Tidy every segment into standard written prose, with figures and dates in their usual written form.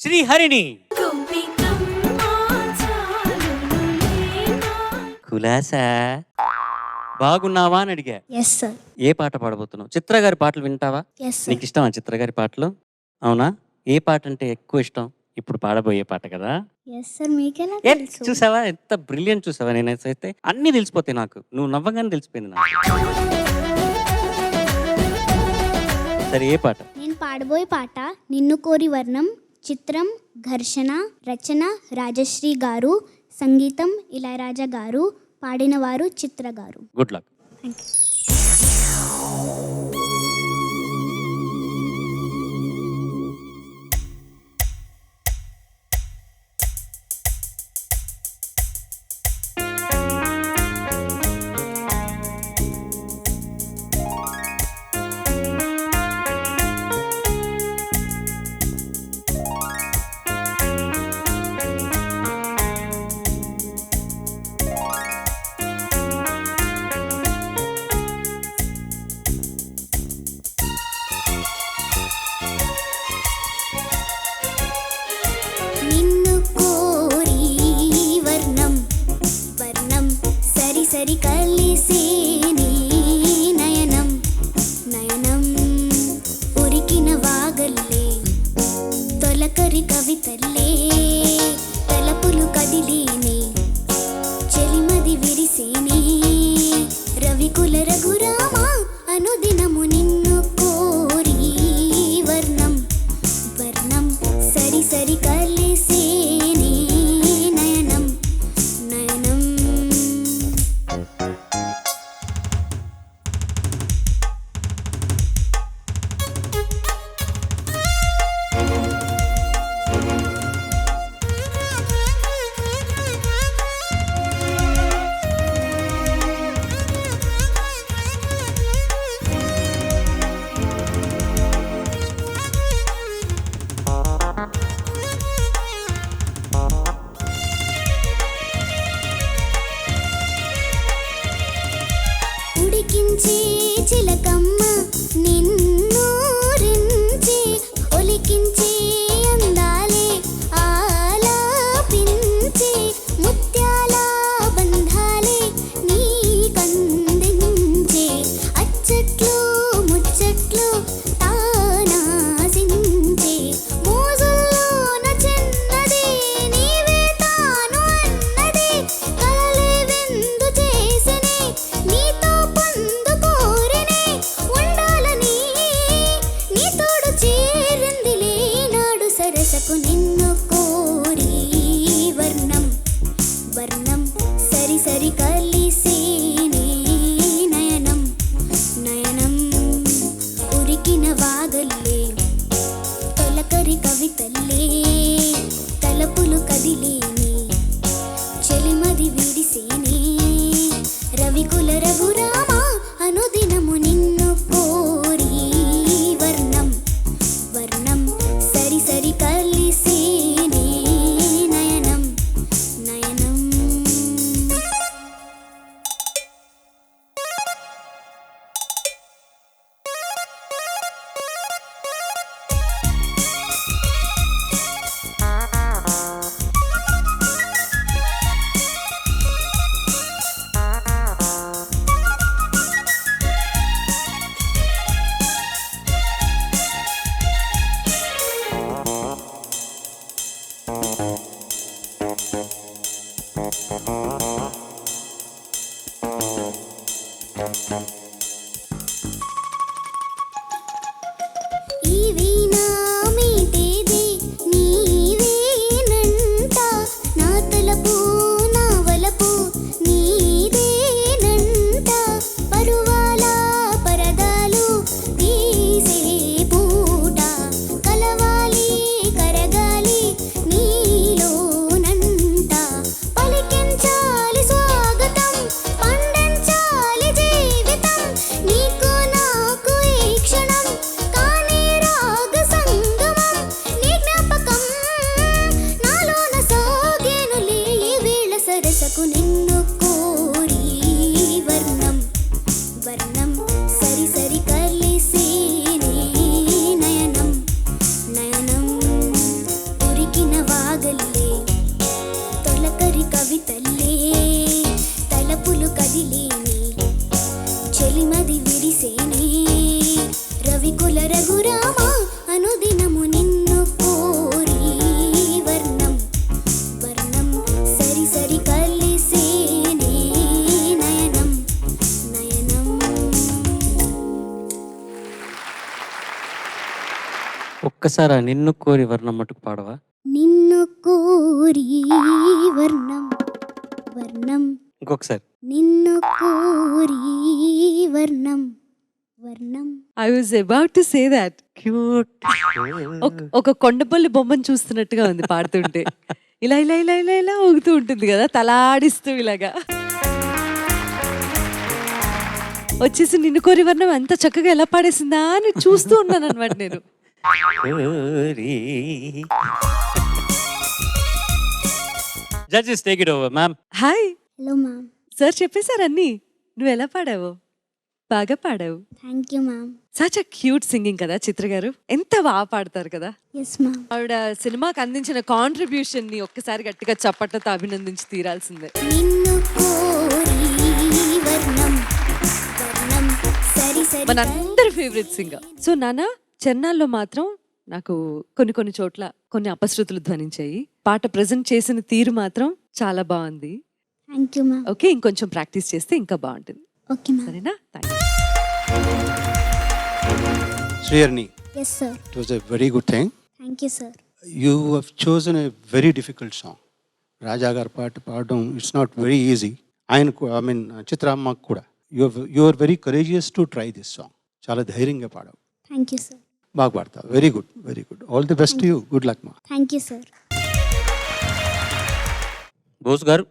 శ్రీహరిని. కులాసా బాగున్నావా అని అడిగా. Yes sir. ఏ పాట పాడబోతున్నావు? చిత్ర గారి పాటలు వింటావా? Yes sir. నీకు ఇష్టమా చిత్ర గారి పాటలు? అవునా? ఏ పాట అంటే ఎక్కువ ఇష్టం? ఇప్పుడు పాడబోయే పాట కదా. Yes sir. మీకెలా ఏ తెలుసు? చూసావా ఎంత బ్రిలియంట్ చూసావా? నేనైతే అన్ని తెలిసిపోతాయి నాకు. నువ్వు నవ్వగానే తెలిసిపోయింది నాకు. సరే ఏ పాట? నేను పాడబోయే పాట నిన్ను కోరి వర్ణం. చిత్రం ఘర్షణ. రచన రాజశ్రీ గారు. సంగీతం ఇళయరాజా గారు. పాడినవారు చిత్ర గారు. Good luck. Thank you. నిన్ను కోరి వర్ణం వర్ణం సరి సరి కలిసేనే నయనం నయనం ఉరికిన వాగల్లే తొలకరి కవితల్లే తలపులు కదిలేనే చెలిమది విరిసేనే రవికుల రఘురామ అనుదినము నిన్ను కోరి వర్ణం వర్ణం సరి సరి కలిసేనే నయనం నయనం. ఉడికించే చిలకమ్మ నిన్నూరించి ఒలికించే అందాలే ఆలాపించే ముత్యాల బంధాలే నీ కందించే అచ్చట్లు ముచ్చట్లు తానాసించే మోజుల్లోన చిన్నది నీవే తాను అన్నది కలలే విందు చేసినే నీతో పొందు కోరినే ఉండాలని నీ తోడు చేరిందిలే నాడు సరసకు నిన్ను కోరి వర్ణం వర్ణం సరి సరి కలిసేనే నయనం నయనం ఉరికిన వాగల్లే తొలకరి కవితల్లే తలపులు కదిలేనే చెలిమది విడిసేనే రవికుల రఘురామ అనుదినము నిన్ను కోరి వర్ణం వర్ణం సరి సరి కలిసేనే నయనం నయనం. వాగల్లే తొలకరి కవితల్లే తలపులు కదిలేని చెలిమది విరిసేనే రవికుల రఘురామ అనుదినము నిన్ను కోరి వర్ణం వర్ణం సరి సరి కలిసేనే నయనం నయనం. ఒక్కసారి ఆ నిన్ను కోరి వర్ణం మటుకు పాడవా? నిన్ను కోరి వర్ణం వర్ణం ఇంకొకసారి. నిన్ను కోరి వర్ణం వర్ణం. I was about to say that. Cute. ఒక కొండపల్లి బొమ్మను చూస్తున్నట్టుగా ఉంది పాడుతుంటే. ఇలా ఇలా ఇలా ఇలా ఇలా ఊగుతూ ఉంటుంది కదా, తలాడిస్తూ ఇలాగా. వచ్చేసి నిన్ను కోరి వర్ణం ఎంత చక్కగా ఎలా పాడేసిందా అని చూస్తూ ఉన్నాను అనమాట నేను. Judges take it over ma'am. Hi hello ma'am. Sir చెప్పేశారు అన్నీ. నువ్వు ఎలా పాడావు? బాగా పాడావు. Thank you ma'am. Such a cute singing కదా చిత్ర గారు, ఎంత బాగా పాడతారు కదా. Yes ma'am. ఆవిడ సినిమాకి అందించిన కాంట్రిబ్యూషన్ ని ఒక్కసారి గట్టిగా చప్పట్లతో అభినందించి తీరాల్సిందే. నిన్ను కోరి వర్ణం వర్ణం సరి సరి మనందరి ఫేవరెట్ సింగర్. సో నాన్న, చెన్నాల్లో మాత్రం నాకు కొన్ని చోట్ల కొన్ని అపశృతులు ధ్వనించాయి. పాట ప్రజెంట్ చేసిన తీరు మాత్రం చాలా బాగుంది. Thank you ma'am. ఓకే, ఇంకొంచెం ప్రాక్టీస్ చేస్తే ఇంకా బాగుంటుంది. Okay ma'am. సరేనా? Thank you. Sriharni, yes sir. it was a very good thing. Thank you sir. You have chosen a very difficult song. Raja gar పాట పాడడం it's not very easy. ఆయనకు I mean చిత్రామ్మకు కూడా you are very courageous to try this song. చాలా ధైర్యంగా పాడావు. Thank you sir. బాగా పాడతావు. Very good, very good. All the best to you. Good luck మా. Thank you sir. Bose garu.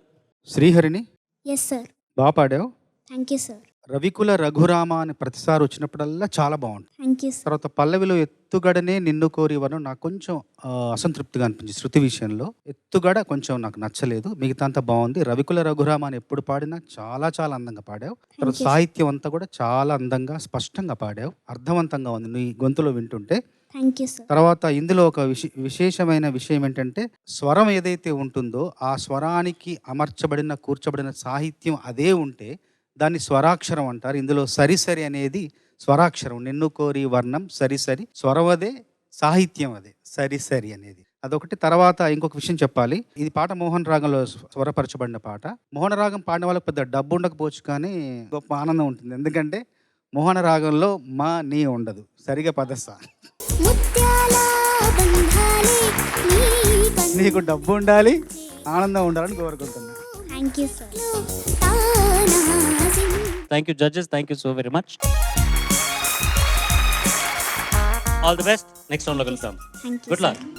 Sriharini yes sir. బాగా పాడావు. Thank you sir. రవికుల రఘురామ అని ప్రతిసారి వచ్చినప్పుడల్లా చాలా బాగుంటుంది. Thank you sir. తర్వాత పల్లవిలో ఎత్తుగడనే నిన్ను కోరి వరం నాకు కొంచెం అసంతృప్తిగా అనిపించింది. శృతి విషయంలో ఎత్తుగడ కొంచెం నాకు నచ్చలేదు. మిగతా అంతా బాగుంది. రవికుల రఘురామ అని ఎప్పుడు పాడినా చాలా చాలా అందంగా పాడావు. తర్వాత you, sir. సాహిత్యం అంతా కూడా చాలా అందంగా స్పష్టంగా పాడావు. అర్థవంతంగా ఉంది నీ గొంతులో వింటుంటే. Thank you sir. తర్వాత ఇందులో ఒక విశేషమైన విషయం ఏంటంటే స్వరం ఏదైతే ఉంటుందో ఆ స్వరానికి అమర్చబడిన కూర్చబడిన సాహిత్యం అదే ఉంటే దాన్ని స్వరాక్షరం అంటారు. ఇందులో సరిసరి అనేది స్వరాక్షరం. నిన్ను కోరి వర్ణం సరిసరి, స్వరం అదే, సాహిత్యం అదే, సరిసరి అనేది అదొకటి. తర్వాత ఇంకొక విషయం చెప్పాలి. ఇది పాట మోహన్ రాగంలో స్వరపరచబడిన పాట. మోహన రాగం పాడిన వాళ్ళకి పెద్ద డబ్బు ఉండకపోవచ్చు, కానీ గొప్ప ఆనందం ఉంటుంది. ఎందుకంటే మోహన రాగంలో మా నీ ఉండదు, సరిగా పదస్సా. నీకు డబ్బు ఉండాలి, ఆనందం ఉండాలని కోరుకుంటున్నా. Thank you sir. Thank you judges. Thank you so very much. All the best. Next రౌండ్లో కలుద్దాం. Thank you good sir. Luck.